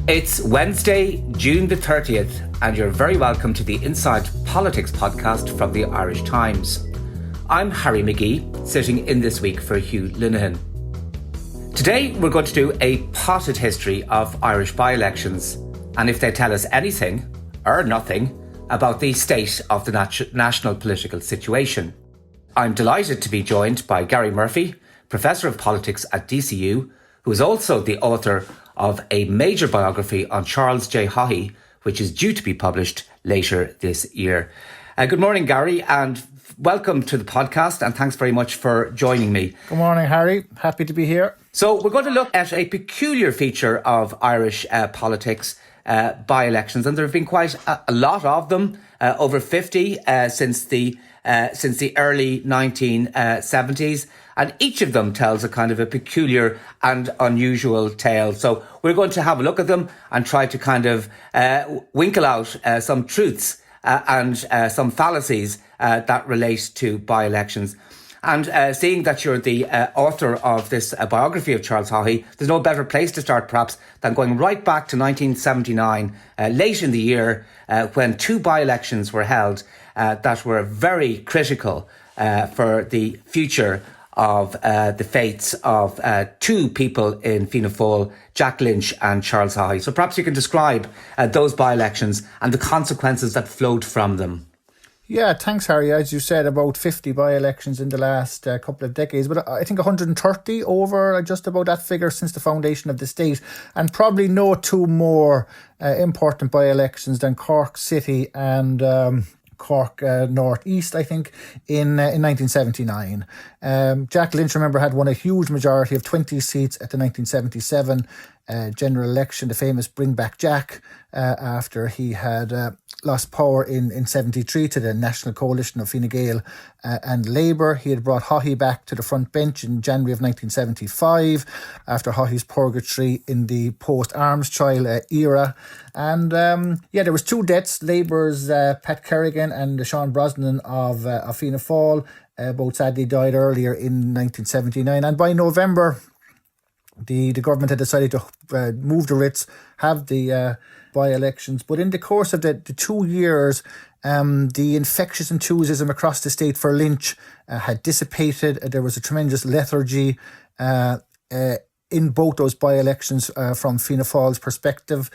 It's Wednesday, June the 30th, and you're very welcome to the Inside Politics podcast from the Irish Times. I'm Harry McGee, sitting in this week for Hugh Linehan. Today, we're going to do a potted history of Irish by-elections, and if they tell us anything, or nothing, about the state of the national political situation. I'm delighted to be joined by Gary Murphy, Professor of Politics at DCU, who is also the author of a major biography on Charles J. Haughey, which is due to be published later this year. Good morning, Gary, and welcome to the podcast, and thanks very much for joining me. Good morning, Harry. Happy to be here. So we're going to look at a peculiar feature of Irish politics, by-elections, and there have been quite a lot of them, over 50 since the early 1970s, and each of them tells a kind of a peculiar and unusual tale. So we're going to have a look at them and try to kind of winkle out some truths and some fallacies that relate to by-elections. And seeing that you're the author of this biography of Charles Haughey, there's no better place to start perhaps than going right back to 1979, late in the year, when two by-elections were held that were very critical for the future of the fates of two people in Fianna Fáil, Jack Lynch and Charles Haughey. So perhaps you can describe those by-elections and the consequences that flowed from them. Yeah, thanks, Harry. As you said, about 50 by-elections in the last couple of decades, but I think 130 over just about that figure since the foundation of the state, and probably no two more important by-elections than Cork City and Cork North East, I think, in 1979. Jack Lynch, remember, had won a huge majority of 20 seats at the 1977 general election, the famous Bring Back Jack, after he had lost power in 73 to the National Coalition of Fine Gael and Labour. He had brought Haughey back to the front bench in January of 1975 after Haughey's purgatory in the post-arms trial era. And there was two deaths, Labour's Pat Kerrigan and Sean Brosnan of Fianna Fáil. Both sadly died earlier in 1979. And by November, the government had decided to move the writs, have the by-elections. But in the course of the 2 years, the infectious enthusiasm across the state for Lynch had dissipated. There was a tremendous lethargy in both those by-elections from Fianna Fáil's perspective.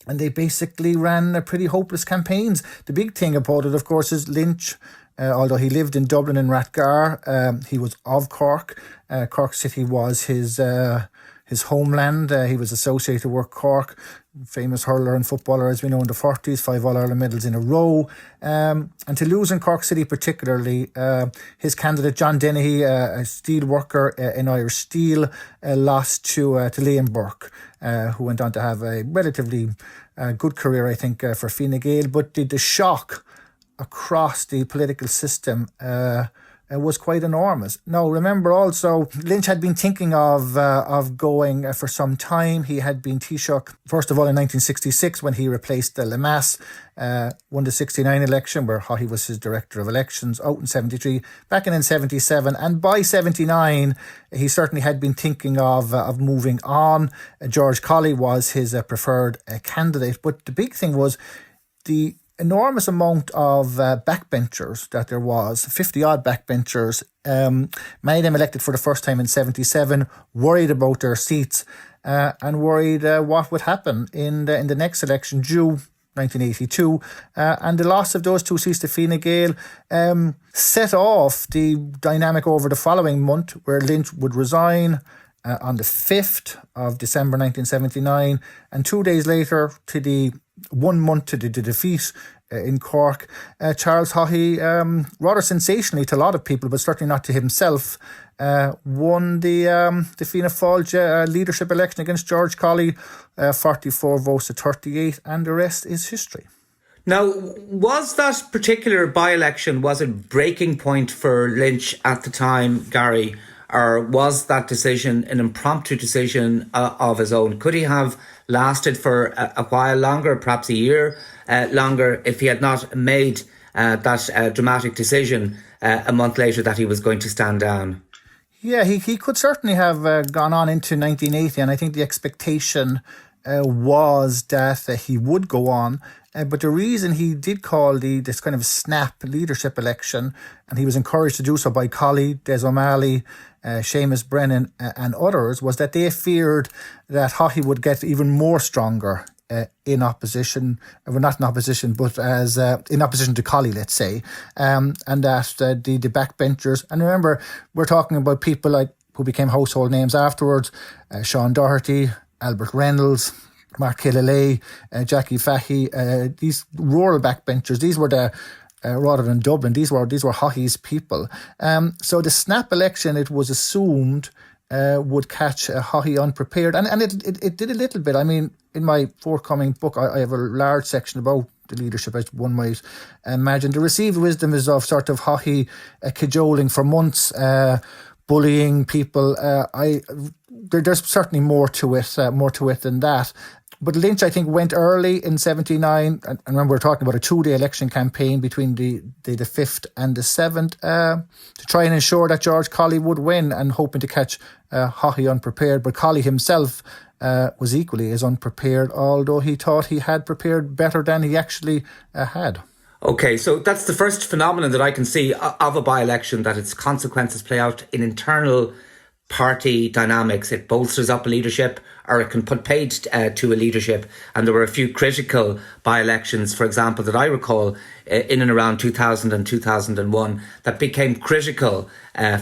And they basically ran pretty hopeless campaigns. The big thing about it, of course, is Lynch, although he lived in Dublin and Rathgar, he was of Cork. Cork City was his homeland. He was associated with Cork, famous hurler and footballer, as we know, in the 40s, 5 All-Ireland medals in a row. And to lose in Cork City particularly, his candidate, John Dennehy, a steel worker in Irish Steel, lost to Liam Burke, who went on to have a relatively good career, I think, for Fine Gael. But the shock across the political system was quite enormous. Now, remember also, Lynch had been thinking of going for some time. He had been Taoiseach, first of all, in 1966, when he replaced Lemass, won the 69 election, where Haughey was his director of elections, out in 73, back in 77. And by 79, he certainly had been thinking of moving on. George Colley was his preferred candidate. But the big thing was the enormous amount of backbenchers that there was, 50-odd backbenchers, many of them elected for the first time in 77, worried about their seats and worried what would happen in the next election, due 1982. And the loss of those two seats to Fine Gael set off the dynamic over the following month, where Lynch would resign on the 5th of December 1979, and 2 days later, to the 1 month to the defeat in Cork, Charles Haughey, rather sensationally to a lot of people, but certainly not to himself, won the Fianna Fáil leadership election against George Colley, 44 votes to 38, and the rest is history. Now, was that particular by-election, was it breaking point for Lynch at the time, Gary? Or was that decision an impromptu decision of his own? Could he have lasted for a while longer, perhaps a year longer, if he had not made that dramatic decision a month later that he was going to stand down? Yeah, he could certainly have gone on into 1980, and I think the expectation was that he would go on. But the reason he did call this kind of snap leadership election, and he was encouraged to do so by Colley, Des O'Malley, Seamus Brennan and others, was that they feared that Haughey would get even more stronger in opposition, well, not in opposition, but as in opposition to Colley, let's say, and that the backbenchers, and remember, we're talking about people like who became household names afterwards, Sean Doherty, Albert Reynolds, Mark Killalay, Jackie Fahey, these rural backbenchers, these were the rather than Dublin, these were Haughey's people. So the snap election, it was assumed, would catch Haughey unprepared, and it did a little bit. I mean, in my forthcoming book, I have a large section about the leadership, as one might imagine. The received wisdom is of sort of Haughey cajoling for months, bullying people. There's certainly more to it than that. But Lynch, I think, went early in 79. And remember, we're talking about a 2-day election campaign between the 5th and the 7th to try and ensure that George Colley would win, and hoping to catch Haughey unprepared. But Colley himself was equally as unprepared, although he thought he had prepared better than he actually had. Okay, so that's the first phenomenon that I can see of a by-election, that its consequences play out in internal party dynamics. It bolsters up a leadership, or it can put paid to a leadership. And there were a few critical by-elections, for example, that I recall in and around 2000 and 2001 that became critical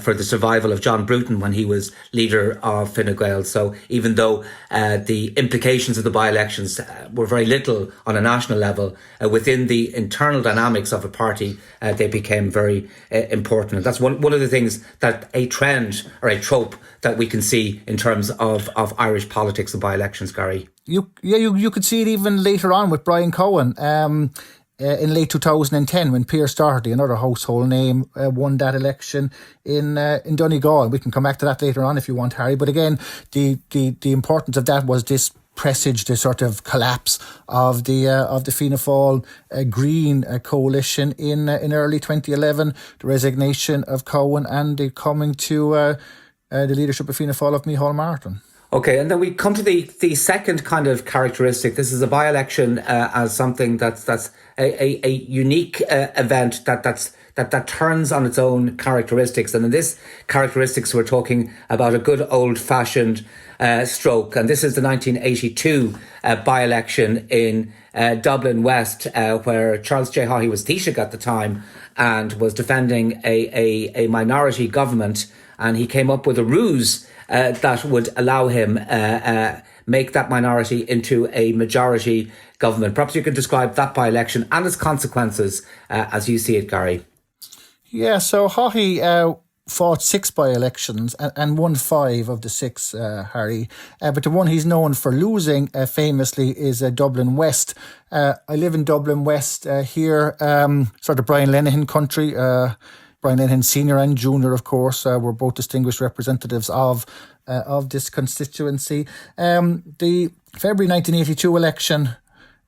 for the survival of John Bruton when he was leader of Fine Gael. So even though the implications of the by-elections were very little on a national level, within the internal dynamics of a party, they became very important. And that's one of the things, that a trend or a trope that we can see in terms of Irish politics and by-elections, Gary. You could see it even later on with Brian Cohen. In late 2010, when Pearse Doherty, another household name, won that election in Donegal. We can come back to that later on if you want, Harry. But again, the importance of that was this presaged the sort of collapse of the Fianna Fáil Green coalition in early 2011, the resignation of Cohen, and the coming to the leadership of Fianna Fáil of Micheál Martin. Okay, and then we come to the second kind of characteristic. This is a by-election as something that's a unique event that turns on its own characteristics. And in this characteristics, we're talking about a good old-fashioned stroke. And this is the 1982 by-election in Dublin West, where Charles J. Haughey was Taoiseach at the time and was defending a minority government. And he came up with a ruse that would allow him make that minority into a majority government. Perhaps you could describe that by-election and its consequences as you see it, Gary. Yeah, so Haughey fought 6 by-elections and won 5 of the 6, Harry. But the one he's known for losing famously is Dublin West. I live in Dublin West here, sort of Brian Lenihan country. Brian Lenihan Senior and Junior, of course, were both distinguished representatives of this constituency. The February 1982 election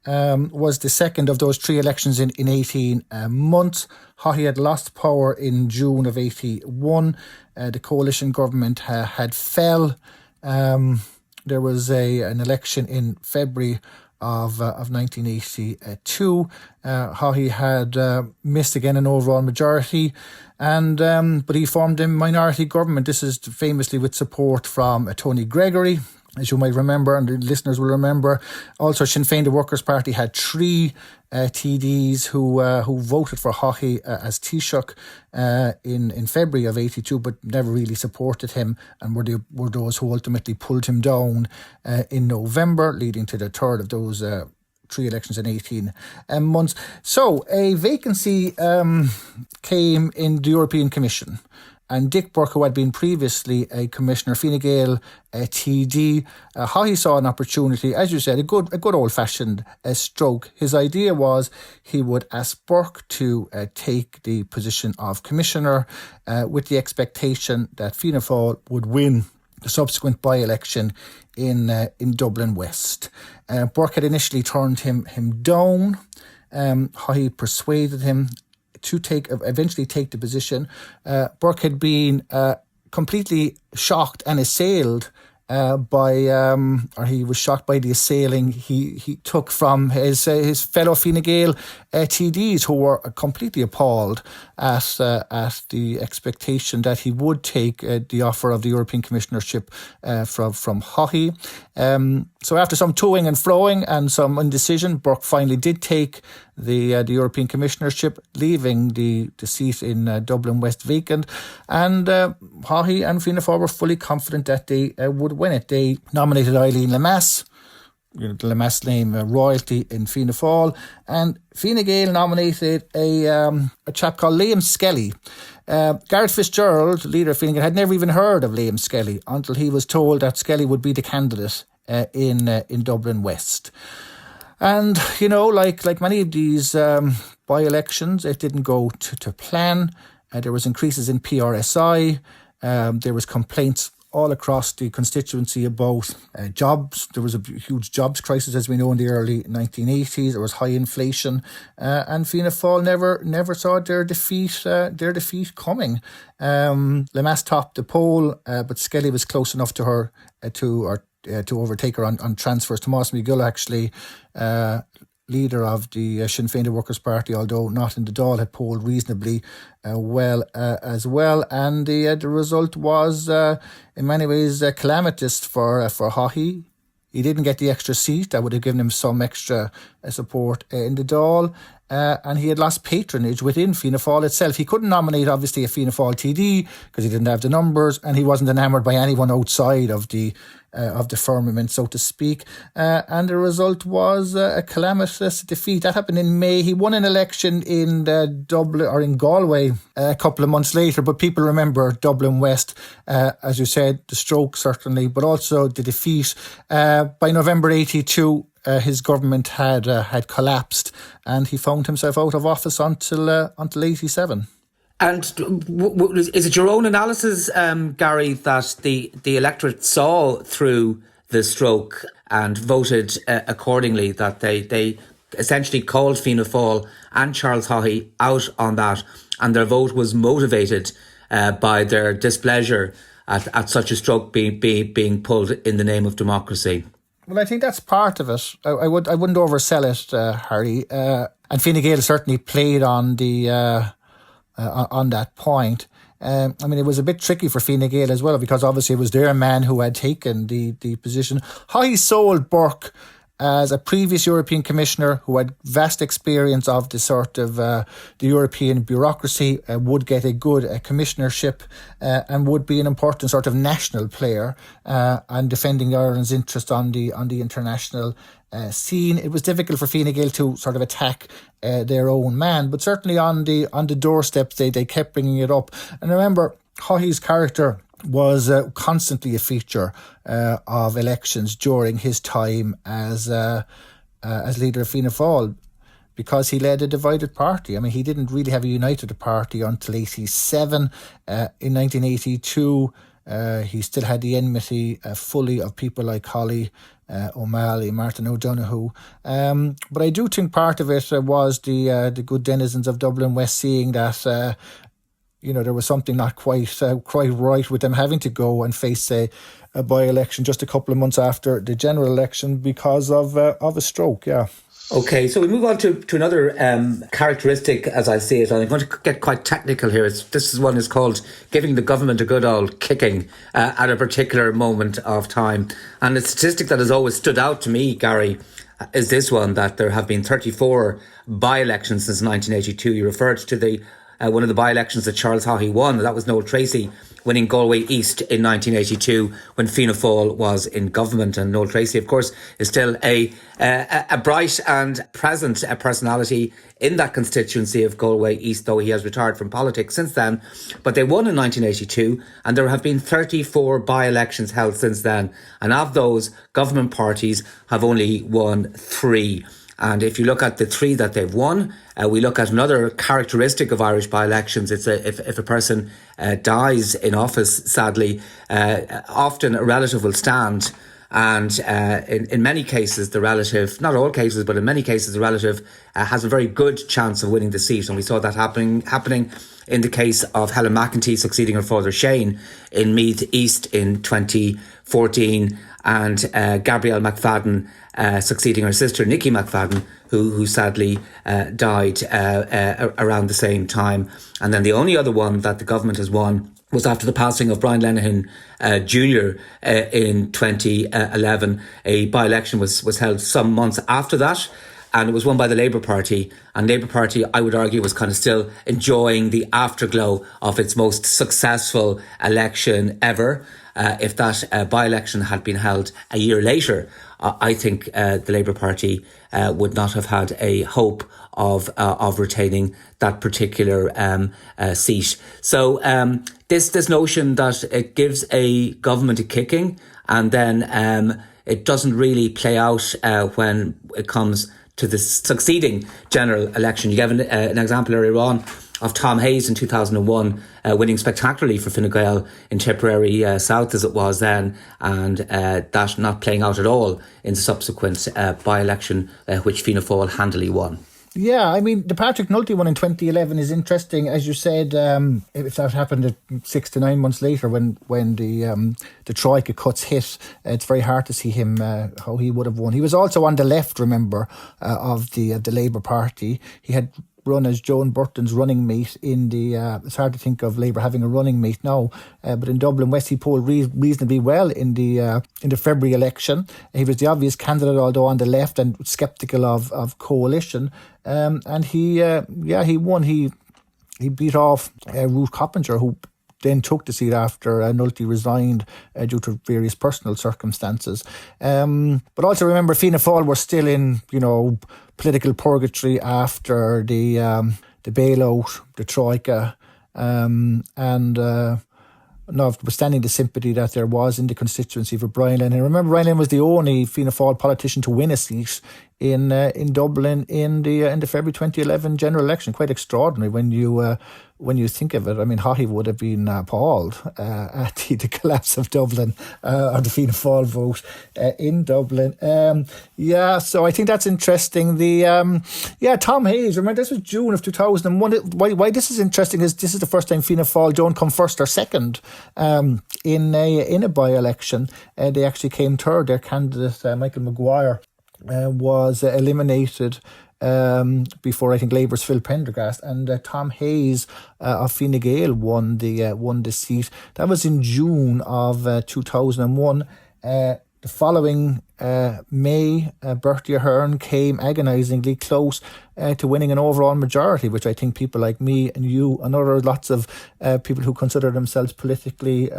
was the second of those 3 elections in 18 months. Haughey had lost power in June of 81. The coalition government had fell. There was an election in February of 1982. Haughey had missed again an overall majority, and but he formed a minority government. This is famously with support from Tony Gregory, as you might remember, and the listeners will remember. Also, Sinn Féin, the Workers' Party, had 3 TDs who voted for Haughey as Taoiseach in February of 82, but never really supported him, and were those who ultimately pulled him down in November, leading to the third of those 3 elections in 18 months. So a vacancy came in the European Commission. And Dick Burke, who had been previously a commissioner, Fine Gael TD, Haughey saw an opportunity, as you said, a good old-fashioned stroke. His idea was he would ask Burke to take the position of commissioner with the expectation that Fianna Fáil would win the subsequent by-election in Dublin West. Burke had initially turned him down. Haughey persuaded him to eventually take the position. Burke had been completely shocked and assailed or he was shot by the assailing he took from his fellow Fine Gael TDs, who were completely appalled at the expectation that he would take the offer of the European Commissionership from Haughey. So after some toing and froing and some indecision, Burke finally did take the European Commissionership, leaving the seat in Dublin West vacant. And Haughey and Fianna Fáil were fully confident that they would win it. They nominated Eileen Lemass, the Lemass name royalty in Fianna Fáil, and Fine Gael nominated a chap called Liam Skelly. Gareth Fitzgerald, leader of Fine Gael, had never even heard of Liam Skelly until he was told that Skelly would be the candidate in Dublin West. And, like many of these by-elections, it didn't go to plan. There was increases in PRSI. There was complaints all across the constituency about jobs. There was a huge jobs crisis, as we know, in the early 1980s. There was high inflation, and Fianna Fáil never saw their defeat coming. Lemass topped the poll, but Skelly was close enough to her to overtake her on transfers. Tomás McGill, actually, leader of the Sinn Féin Workers' Party, although not in the Dáil, had polled reasonably well as well. And the result was, in many ways, calamitous for Haughey. He didn't get the extra seat. That would have given him some extra support in the Dáil. And he had lost patronage within Fianna Fáil itself. He couldn't nominate, obviously, a Fianna Fáil TD because he didn't have the numbers, and he wasn't enamoured by anyone outside of the firmament, so to speak. And the result was a calamitous defeat. That happened in May. He won an election in Dublin or in Galway a couple of months later, but people remember Dublin West, as you said, the stroke certainly, but also the defeat. By November 82, his government had collapsed, and he found himself out of office until 87. And is it your own analysis, Gary, that the electorate saw through the stroke and voted accordingly, that they essentially called Fianna Fáil and Charles Haughey out on that, and their vote was motivated by their displeasure at such a stroke being pulled in the name of democracy? Well, I think that's part of it. I wouldn't oversell it, Harry. And Fine Gael certainly played on the on that point. It was a bit tricky for Fine Gael as well, because obviously it was their man who had taken the position. Haughey sold Burke as a previous European Commissioner who had vast experience of the sort of the European bureaucracy, would get a good commissionership and would be an important sort of national player and defending Ireland's interest on the international scene. It was difficult for Fine Gael to sort of attack their own man, but certainly on the doorstep they kept bringing it up. And remember, Haughey's character was constantly a feature of elections during his time as leader of Fianna Fáil, because he led a divided party. I mean, he didn't really have a united party until 87. In 1982, he still had the enmity fully of people like Holly O'Malley, Martin O'Donoghue. But I do think part of it was the good denizens of Dublin West seeing that there was something not quite right with them having to go and face a by-election just a couple of months after the general election because of a stroke. Yeah. Okay, so we move on to another characteristic, as I see it, and I'm going to get quite technical here. This one is called giving the government a good old kicking at a particular moment of time. And the statistic that has always stood out to me, Gary, is this one, that there have been 34 by-elections since 1982. You referred to the one of the by-elections that Charles Haughey won. That was Noel Tracy winning Galway East in 1982 when Fianna Fáil was in government. And Noel Tracy, of course, is still a bright and present personality in that constituency of Galway East, though he has retired from politics since then. But they won in 1982, and there have been 34 by-elections held since then. And of those, government parties have only won 3. And if you look at the 3 that they've won, we look at another characteristic of Irish by-elections. It's if a person dies in office, sadly, often a relative will stand And in many cases, the relative, not all cases, but in many cases, the relative has a very good chance of winning the seat. And we saw that happening in the case of Helen McEntee succeeding her father Shane in Meath East in 2014, and Gabrielle McFadden succeeding her sister Nicky McFadden, who sadly died around the same time. And then the only other one that the government has won was after the passing of Brian Lenihan Jr. In 2011. A by-election was held some months after that, and it was won by the Labour Party. And Labour Party, I would argue, was kind of still enjoying the afterglow of its most successful election ever. If that by-election had been held a year later, I think the Labour Party would not have had a hope of retaining that particular seat. So this notion that it gives a government a kicking and then it doesn't really play out when it comes to the succeeding general election. You gave an example earlier on of Tom Hayes in 2001 winning spectacularly for Fine Gael in Tipperary South as it was then, and that not playing out at all in the subsequent by-election which Fianna Fáil handily won. Yeah, I mean, the Patrick Nulty one in 2011 is interesting, as you said. If that happened 6 to 9 months later, when the Troika cuts hit, it's very hard to see him how he would have won. He was also on the left, remember, of the Labour Party. He had run as Joan Burton's running mate in the. It's hard to think of Labour having a running mate now, but in Dublin West he polled reasonably well in the February election. He was the obvious candidate, although on the left and sceptical of coalition. And he won. He beat off Ruth Coppinger, who then took the seat after Nulty resigned due to various personal circumstances. But also remember, Fianna Fáil were still in, political purgatory after the bailout, the Troika, notwithstanding the sympathy that there was in the constituency for Brian Lenihan. Remember, Brian Lenihan was the only Fianna Fáil politician to win a seat in Dublin in the February 2011 general election. Quite extraordinary when you think of it. I mean, Hottie would have been appalled at the collapse of Dublin, or the Fianna Fáil vote in Dublin. So I think that's interesting. Tom Hayes, remember, this was June of 2001. Why this is interesting is this is the first time Fianna Fáil don't come first or second in a by-election. They actually came third. Their candidate, Michael Maguire, was eliminated before, I think, Labour's Phil Prendergast, and Tom Hayes of Fine Gael won the seat. That was in June of 2001. The following May, Bertie Ahern came agonisingly close to winning an overall majority, which I think people like me and you and lots of people who consider themselves politically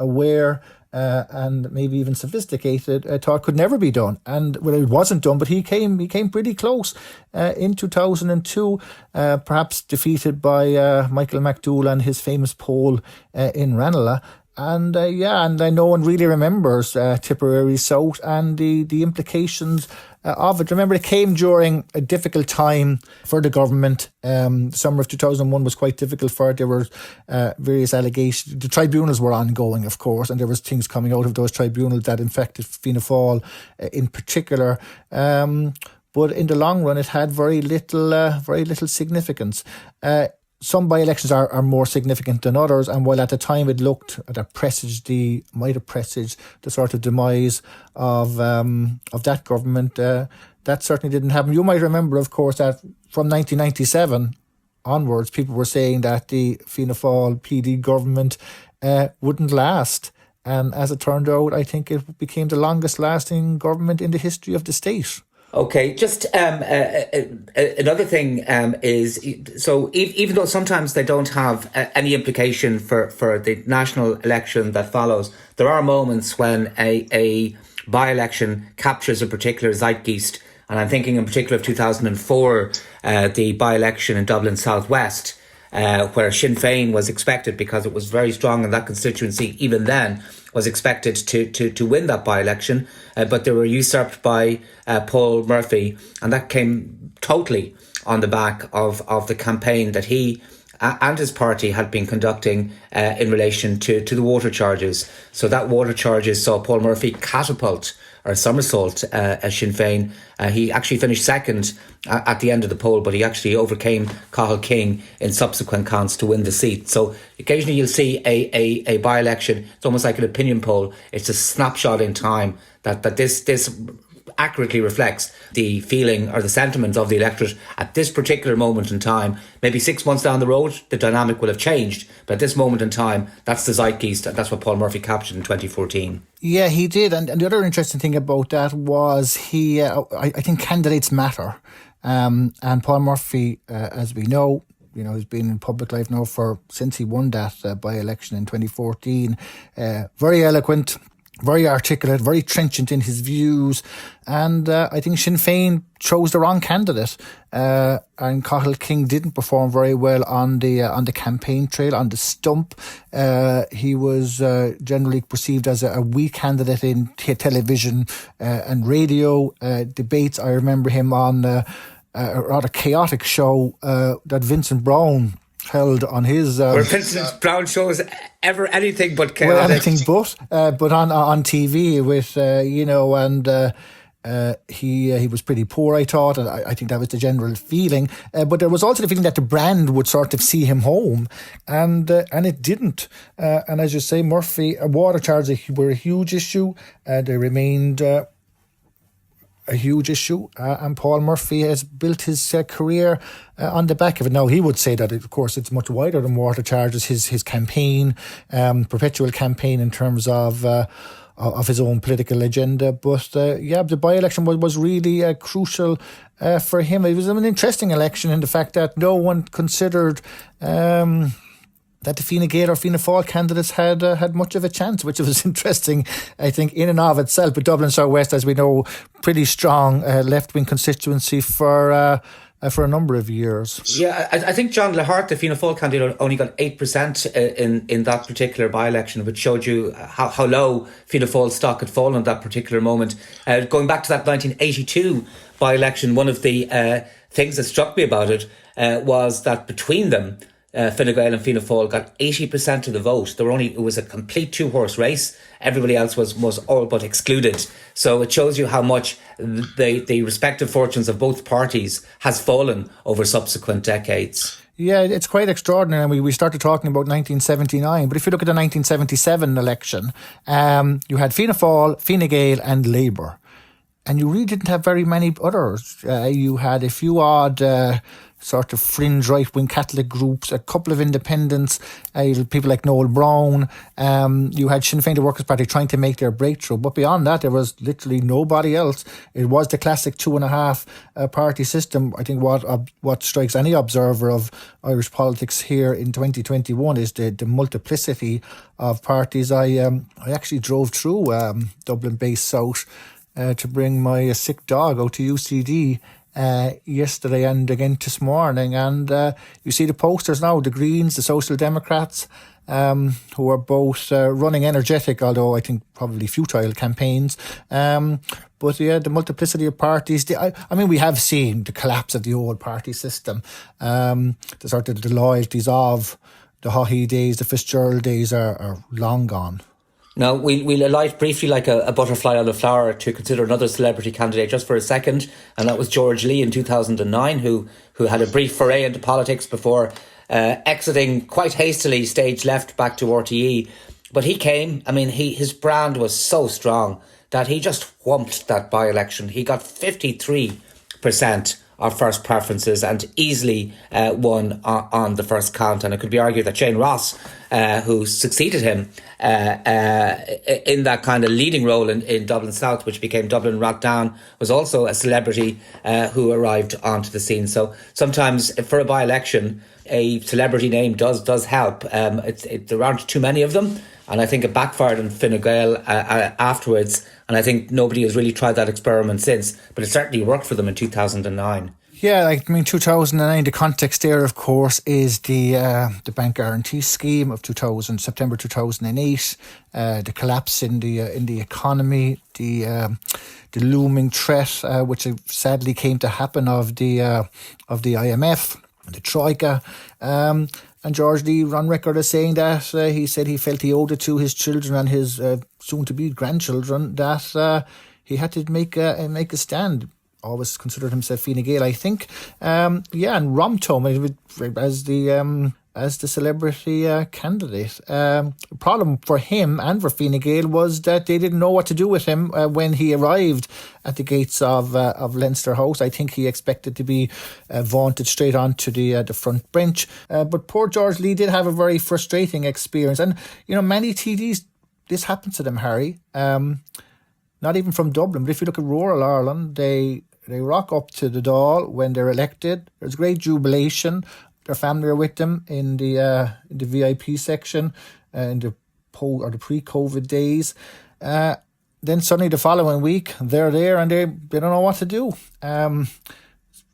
aware and maybe even sophisticated thought could never be done. And well, it wasn't done, but he came pretty close in 2002, perhaps defeated by Michael McDougall and his famous poll in Ranelagh. And no one really remembers Tipperary South and the implications of it. Remember, it came during a difficult time for the government. The summer of 2001 was quite difficult for it. There were various allegations. The tribunals were ongoing, of course, and there was things coming out of those tribunals that infected Fianna Fáil in particular. But in the long run, it had very little significance. Some by-elections are more significant than others, and while at the time it looked that might have presaged the sort of demise of that government, that certainly didn't happen. You might remember, of course, that from 1997 onwards, people were saying that the Fianna Fáil PD government wouldn't last. And as it turned out, I think it became the longest lasting government in the history of the state. Okay, just another thing is, so even though sometimes they don't have any implication for the national election that follows, there are moments when a by-election captures a particular zeitgeist. And I'm thinking in particular of 2004, the by-election in Dublin Southwest, where Sinn Féin was expected, because it was very strong in that constituency even then, was expected to win that by-election, but they were usurped by Paul Murphy, and that came totally on the back of the campaign that he and his party had been conducting in relation to the water charges. So that water charges saw Paul Murphy catapult or somersault as Sinn Féin. He actually finished second at the end of the poll, but he actually overcame Cathal King in subsequent counts to win the seat. So occasionally you'll see a by-election. It's almost like an opinion poll. It's a snapshot in time that this accurately reflects the feeling or the sentiment of the electorate at this particular moment in time. Maybe 6 months down the road, the dynamic will have changed. But at this moment in time, that's the zeitgeist. That's what Paul Murphy captured in 2014. Yeah, he did. And the other interesting thing about that was I think candidates matter. And Paul Murphy, as we know, has been in public life now since he won that by-election in 2014. Very eloquent, very articulate, very trenchant in his views, and I think Sinn Féin chose the wrong candidate. And Cathal King didn't perform very well on the campaign trail, on the stump. He was generally perceived as a weak candidate in television and radio debates. I remember him on a rather chaotic show that Vincent Browne held on his where Vincent Browne shows ever anything but chaotic. Well, anything but on TV with he was pretty poor, I thought, and I think that was the general feeling. But there was also the feeling that the brand would sort of see him home, and it didn't. And as you say, Murphy, water charges were a huge issue. They remained a huge issue, and Paul Murphy has built his career on the back of it. Now, he would say that, of course, it's much wider than water charges. His campaign, perpetual campaign in terms of his own political agenda. But the by-election was really crucial for him. It was an interesting election in the fact that no one considered that the Fine Gael or Fianna Fáil candidates had much of a chance, which was interesting, I think, in and of itself. But Dublin South West, as we know, pretty strong left-wing constituency for a number of years. Yeah, I think John Lahart, the Fianna Fáil candidate, only got 8% in that particular by-election, which showed you how low Fianna Fáil stock had fallen at that particular moment. Going back to that 1982 by-election, one of the things that struck me about it was that between them, Fine Gael and Fianna Fáil got 80% of the vote. It was a complete two-horse race. Everybody else was all but excluded. So it shows you how much the respective fortunes of both parties has fallen over subsequent decades. Yeah, it's quite extraordinary. And we started talking about 1979, but if you look at the 1977 election, you had Fianna Fáil, Fine Gael and Labour. And you really didn't have very many others. You had a few odd sort of fringe right-wing Catholic groups, a couple of independents, people like Noel Brown. You had Sinn Féin, the Workers' Party, trying to make their breakthrough. But beyond that, there was literally nobody else. It was the classic 2.5 party system. I think what strikes any observer of Irish politics here in 2021 is the multiplicity of parties. I actually drove through Dublin-based South to bring my sick dog out to UCD yesterday and again this morning, and you see the posters now, the Greens, the Social Democrats, who are both running energetic, although I think probably futile campaigns. But yeah, the multiplicity of parties. I mean, we have seen the collapse of the old party system. The sort of the loyalties of the Haughey days, the Fitzgerald days are long gone. Now, we'll alight briefly like a butterfly on a flower to consider another celebrity candidate just for a second, and that was George Lee in 2009, who had a brief foray into politics before exiting quite hastily stage left back to RTE. But he came, his brand was so strong that he just whumped that by-election. He got 53% of first preferences and easily won on the first count. And it could be argued that Shane Ross, who succeeded him in that kind of leading role in Dublin South, which became Dublin Rat Down, was also a celebrity who arrived onto the scene. So sometimes for a by-election, a celebrity name does help. There aren't too many of them, and I think it backfired on Fine Gael afterwards. And I think nobody has really tried that experiment since, but it certainly worked for them in 2009. Yeah, 2009, the context there, of course, is the bank guarantee scheme of September 2008, the collapse in the economy, the looming threat, which sadly came to happen of the IMF. the Troika. And George Lee on record as saying that he said he felt he owed it to his children and his soon-to-be grandchildren that he had to make a stand. Always considered himself Fine Gael, I think. And Romtom as the celebrity candidate. The problem for him and for Fine Gael was that they didn't know what to do with him when he arrived at the gates of Leinster House. I think he expected to be vaunted straight onto the front bench. But poor George Lee did have a very frustrating experience. And, many TDs, this happens to them, Harry. Not even from Dublin, but if you look at rural Ireland, they rock up to the Dáil when they're elected. There's great jubilation. Their family are with them in the VIP section in the pre-COVID days. Then suddenly the following week they're there and they don't know what to do.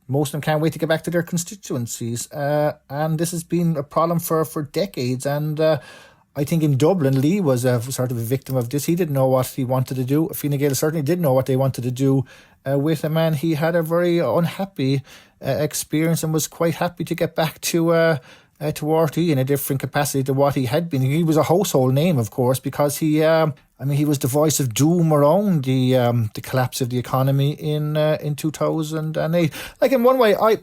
Most of them can't wait to get back to their constituencies, and this has been a problem for decades. And I think in Dublin, Lee was sort of a victim of this. He didn't know what he wanted to do. Fine Gael certainly didn't know what they wanted to do with him, and he had a very unhappy experience and was quite happy to get back to RT in a different capacity to what he had been. He was a household name, of course, because he was the voice of doom around the collapse of the economy in 2008. Like, in one way, I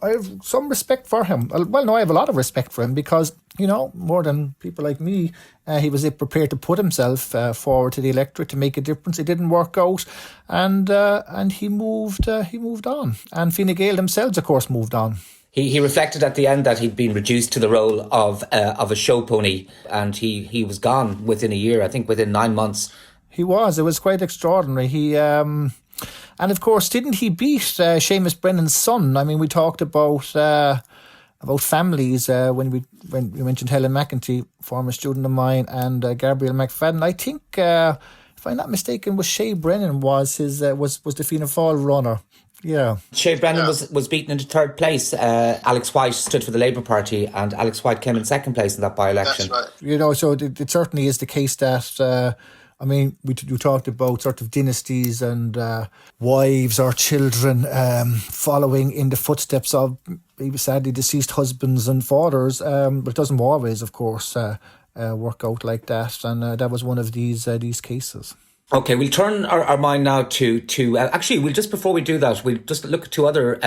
have some respect for him. Well, no, I have a lot of respect for him because, more than people like me, he was prepared to put himself forward to the electorate to make a difference. It didn't work out, and he moved on. And Fine Gael themselves, of course, moved on. He reflected at the end that he'd been reduced to the role of a show pony, and he was gone within a year. I think within 9 months. He was. It was quite extraordinary. He and of course, didn't he beat Seamus Brennan's son? I mean, we talked about families when we mentioned Helen McEntee, former student of mine, and Gabrielle McFadden. I think, if I'm not mistaken, was Shea Brennan was the Fianna Fáil runner. Yeah, Shea Brennan was beaten into third place. Alex White stood for the Labour Party, and Alex White came in second place in that by-election. That's right. So it certainly is the case that. We talked about sort of dynasties and wives or children following in the footsteps of maybe sadly deceased husbands and fathers, but it doesn't always, of course, work out like that. And that was one of these cases. Okay, we'll turn our mind now to actually, we'll just before we do that, we'll just look at two other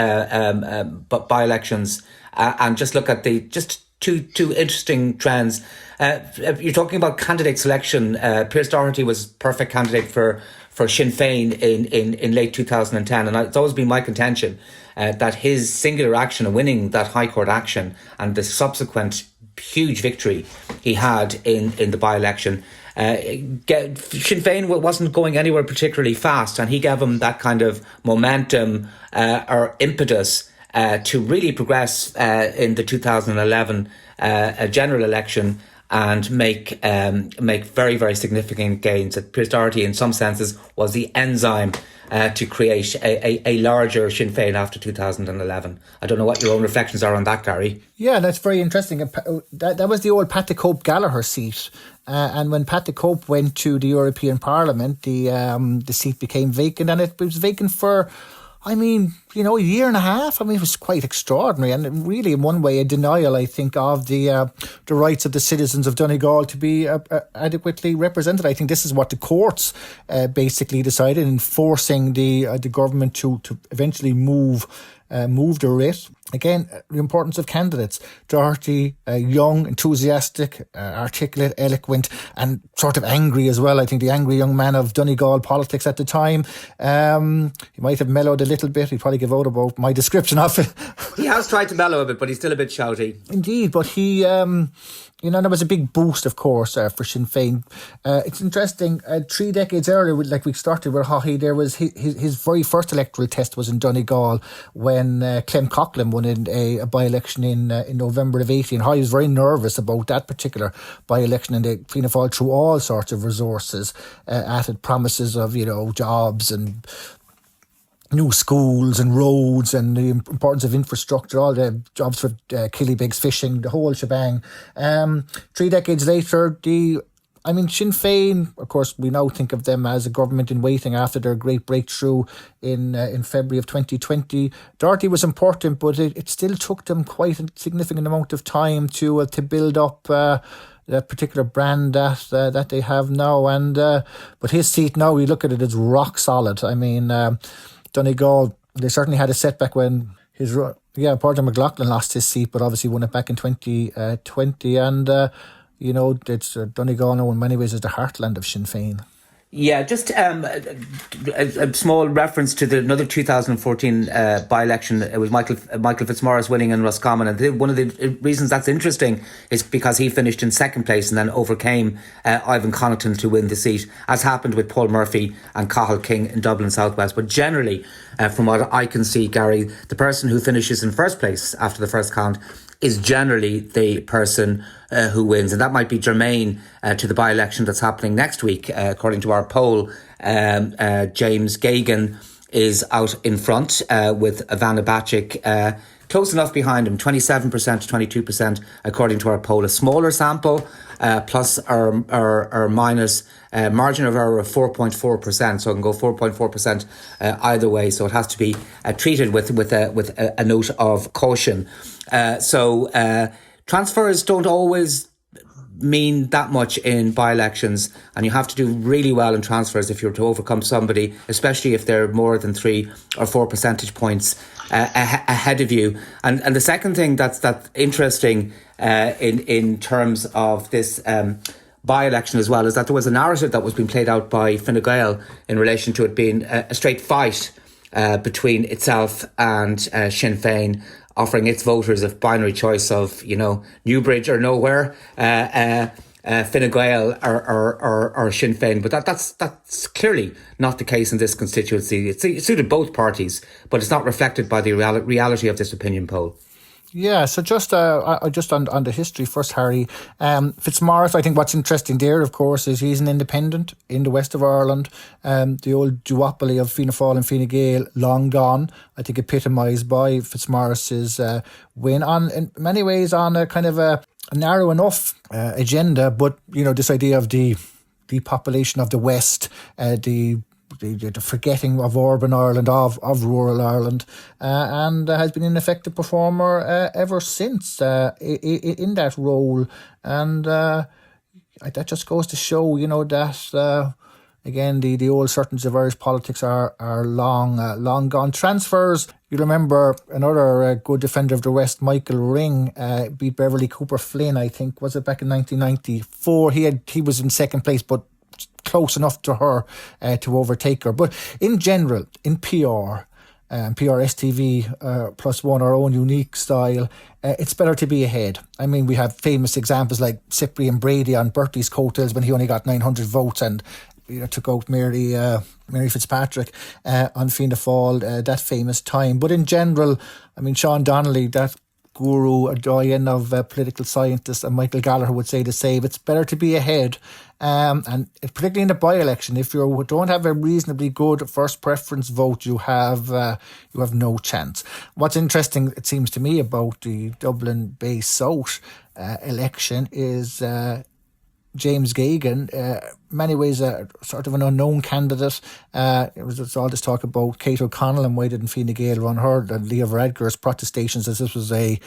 by-elections and just look at two interesting trends. You're talking about candidate selection. Pearse Doherty was perfect candidate for Sinn Féin in late 2010, and it's always been my contention that his singular action of winning that High Court action and the subsequent huge victory he had in the by-election, Sinn Féin wasn't going anywhere particularly fast, and he gave him that kind of momentum or impetus to really progress in the 2011 general election and make very, very significant gains. That Pearse Doherty, in some senses, was the enzyme to create a larger Sinn Féin after 2011. I don't know what your own reflections are on that, Gary. Yeah, that's very interesting. That was the old Pat the Cope Gallagher seat. And when Pat the Cope went to the European Parliament, the seat became vacant, and it was vacant for, a year and a half. It was quite extraordinary, and really, in one way, a denial, I think, of the rights of the citizens of Donegal to be adequately represented. I think this is what the courts basically decided, in forcing the government to eventually move the writ. Again, the importance of candidates. Doherty, young, enthusiastic, articulate, eloquent, and sort of angry as well. I think the angry young man of Donegal politics at the time. He might have mellowed a little bit. He'd probably give out about my description of it. He has tried to mellow a bit, but he's still a bit shouty. Indeed, but he... there was a big boost, of course, for Sinn Féin. It's interesting, 3 decades earlier, like we started with Haughey, there was his very first electoral test was in Donegal when Clem Coughlin won a by-election in November of 18. Haughey was very nervous about that particular by-election, and they Fianna Fáil threw all sorts of resources at it, promises of, jobs and new schools and roads and the importance of infrastructure, all the jobs for killybegs, fishing, the whole shebang. 3 decades later, the I mean, Sinn Féin, of course, we now think of them as a government in waiting after their great breakthrough in February of 2020. Doherty was important, but it still took them quite a significant amount of time to build up that particular brand that they have now. And but his seat now, we look at it, it's rock solid. I mean, Donegal, they certainly had a setback when Pádraig McLaughlin lost his seat, but obviously won it back in 2020. And it's Donegal now in many ways is the heartland of Sinn Féin. Yeah, just a small reference to another 2014 by-election. It was Michael Fitzmaurice winning in Roscommon, and one of the reasons that's interesting is because he finished in second place and then overcame Ivan Connaughton to win the seat, as happened with Paul Murphy and Cathal King in Dublin Southwest. But generally, from what I can see, Gary, the person who finishes in first place after the first count is generally the person who wins. And that might be germane to the by-election that's happening next week. According to our poll, James Geoghegan is out in front with Ivana Bacik close enough behind him, 27% to 22%, according to our poll. A smaller sample, plus or minus margin of error of 4.4%, so it can go 4.4% either way. So it has to be treated with a note of caution. So transfers don't always mean that much in by-elections, and you have to do really well in transfers if you're to overcome somebody, especially if they're more than 3 or 4 percentage points ahead of you. And the second thing that's interesting in terms of this by-election as well is that there was a narrative that was being played out by Fine Gael in relation to it being a straight fight between itself and Sinn Féin, offering its voters a binary choice of, Newbridge or nowhere, Fine Gael or Sinn Féin. But that's clearly not the case in this constituency. It suited both parties, but it's not reflected by the reality of this opinion poll. Yeah, so just on the history first, Harry. Fitzmaurice, I think what's interesting there, of course, is he's an independent in the west of Ireland. The old duopoly of Fianna Fáil and Fine Gael, long gone, I think epitomised by Fitzmaurice's win, in many ways on a kind of a narrow enough agenda, but, this idea of the depopulation of the west, the forgetting of urban Ireland, of rural Ireland, and has been an effective performer ever since in that role. And that just goes to show, that again, the old certainties of Irish politics are long gone. Transfers, you remember another good defender of the West, Michael Ring, beat Beverly Cooper Flynn, I think, was it back in 1994? He was in second place, but close enough to her to overtake her. But in general, in PR, PR STV plus one, our own unique style, it's better to be ahead. I mean, we have famous examples like Cyprian Brady on Bertie's coattails when he only got 900 votes and took out Mary Fitzpatrick on Fianna Fáil that famous time. But in general, I mean, Sean Donnelly, that guru, a doyen of political scientists, and Michael Gallagher would say the same. It's better to be ahead, and particularly in the by-election, if you don't have a reasonably good first preference vote, you have no chance. What's interesting, it seems to me, about the Dublin Bay South election is James Geoghegan, many ways sort of an unknown candidate. It's all this talk about Kate O'Connell and why didn't Fine Gael run her, and Leah Varadkar's protestations as this was a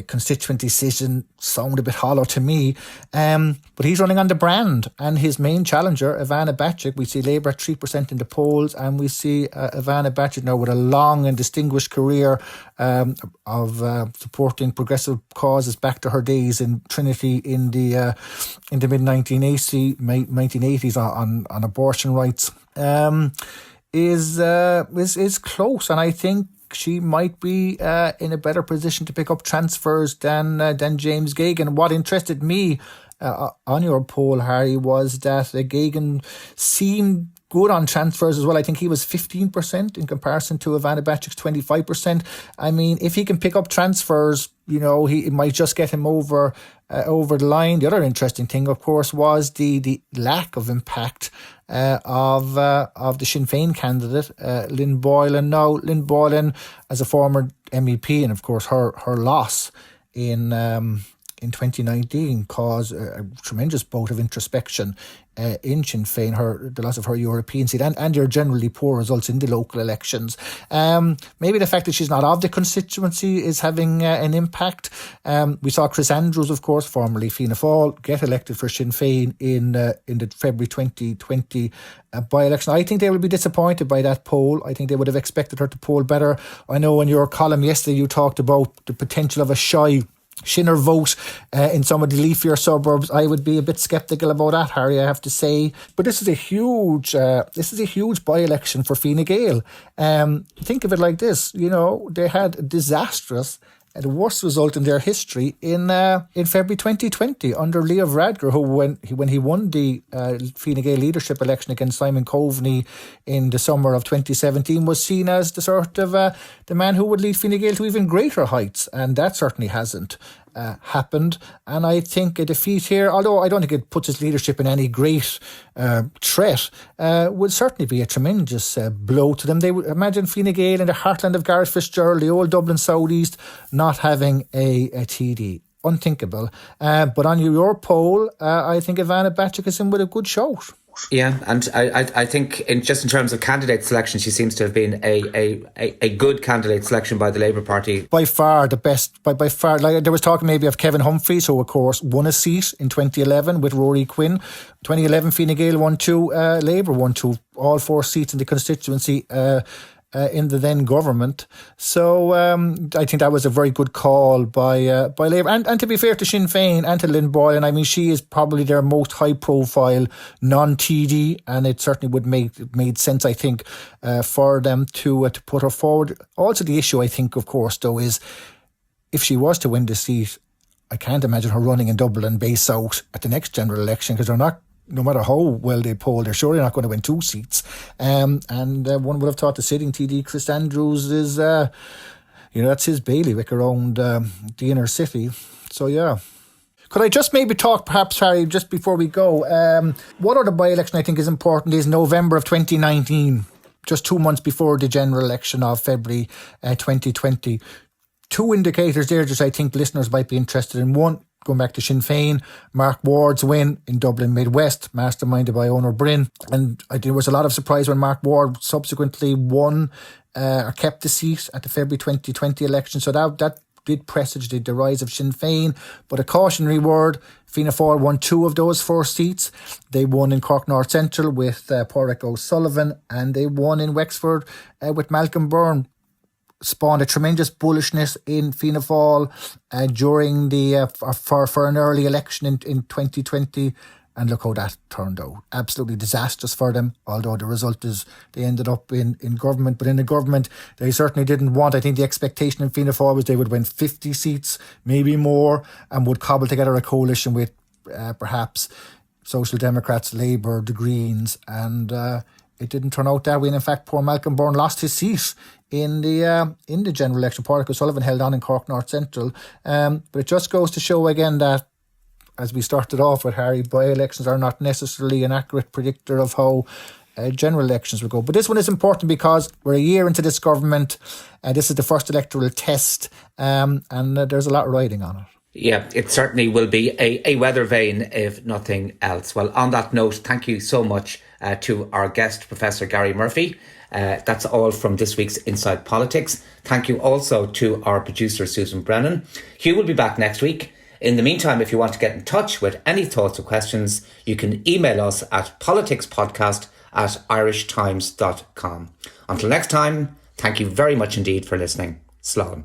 constituent decision sound a bit hollow to me. But he's running on the brand, and his main challenger, Ivana Bacik, we see Labour at 3% in the polls, and we see Ivana Bacik now with a long and distinguished career of supporting progressive causes back to her days in Trinity in the mid-1980s on abortion rights, is close, and I think she might be in a better position to pick up transfers than James Geoghegan. What interested me on your poll, Harry, was that Geoghegan seemed good on transfers as well. I think he was 15% in comparison to Ivana Bacik's 25%. I mean, if he can pick up transfers, it might just get him over the line. The other interesting thing, of course, was the lack of impact of the Sinn Féin candidate, Lynn Boylan. Now, Lynn Boylan, as a former MEP, and of course her loss in in 2019 caused a tremendous bout of introspection in Sinn Féin, the loss of her European seat and your generally poor results in the local elections. Maybe the fact that she's not of the constituency is having an impact. We saw Chris Andrews, of course, formerly Fianna Fáil, get elected for Sinn Féin in the February 2020 by-election. I think they will be disappointed by that poll. I think they would have expected her to poll better. I know in your column yesterday you talked about the potential of a shy Shinner vote in some of the leafier suburbs. I would be a bit sceptical about that, Harry, I have to say. But this is a huge by-election for Fine Gael. Think of it like this: they had a disastrous, the worst result in their history in February 2020 under Leo Varadkar, who when he won the Fine Gael leadership election against Simon Coveney in the summer of 2017, was seen as the sort of the man who would lead Fine Gael to even greater heights, and that certainly hasn't happened. And I think a defeat here, although I don't think it puts his leadership in any great threat, would certainly be a tremendous blow to them. They would imagine Fine Gael in the heartland of Gareth Fitzgerald, the old Dublin Southeast, not having a TD. Unthinkable. But on your poll, I think Ivana Bacik is in with a good shout. Yeah, and I think in terms of candidate selection, she seems to have been a good candidate selection by the Labour Party. By far the best. By far, like there was talk maybe of Kevin Humphreys, who of course won a seat in 2011 with Rory Quinn. 2011 Fine Gael won 2, Labour won 2, all 4 seats in the constituency in the then government. So I think that was a very good call by Labour. And to be fair to Sinn Féin and to Lynn Boylan, I mean, she is probably their most high-profile non-TD, and it certainly would made sense, I think, for them to put her forward. Also, the issue, I think, of course, though, is if she was to win the seat, I can't imagine her running in Dublin Bay South at the next general election, because they're not, no matter how well they poll, they're surely not going to win 2 seats. And one would have thought the sitting TD, Chris Andrews, is, that's his bailiwick around the inner city. So, yeah. Could I just maybe talk, perhaps, Harry, just before we go, what other by-election I think is important is November of 2019, just 2 months before the general election of February 2020. 2 indicators there, just I think listeners might be interested in. One, going back to Sinn Féin, Mark Ward's win in Dublin Midwest, masterminded by Onur Bryn. And I think there was a lot of surprise when Mark Ward subsequently won or kept the seat at the February 2020 election. So that did presage the rise of Sinn Féin. But a cautionary word, Fianna Fáil won 2 of those 4 seats. They won in Cork North Central with Pádraig O'Sullivan, and they won in Wexford with Malcolm Byrne. Spawned a tremendous bullishness in Fianna Fáil during the for an early election in 2020, and look how that turned out. Absolutely disastrous for them, although the result is they ended up in government. But in the government, they certainly didn't want, I think the expectation in Fianna Fáil was they would win 50 seats, maybe more, and would cobble together a coalition with perhaps Social Democrats, Labour, the Greens, and it didn't turn out that way. And in fact, poor Malcolm Byrne lost his seat in the general election. Pádraig O'Sullivan held on in Cork North Central. But it just goes to show again that, as we started off with, Harry, by-elections are not necessarily an accurate predictor of how general elections will go. But this one is important because we're a year into this government. This is the first electoral test, and there's a lot riding on it. Yeah, it certainly will be a weather vane, if nothing else. Well, on that note, thank you so much to our guest, Professor Gary Murphy. That's all from this week's Inside Politics. Thank you also to our producer, Susan Brennan. Hugh will be back next week. In the meantime, if you want to get in touch with any thoughts or questions, you can email us at politicspodcast@irishtimes.com. Until next time, thank you very much indeed for listening. Slán.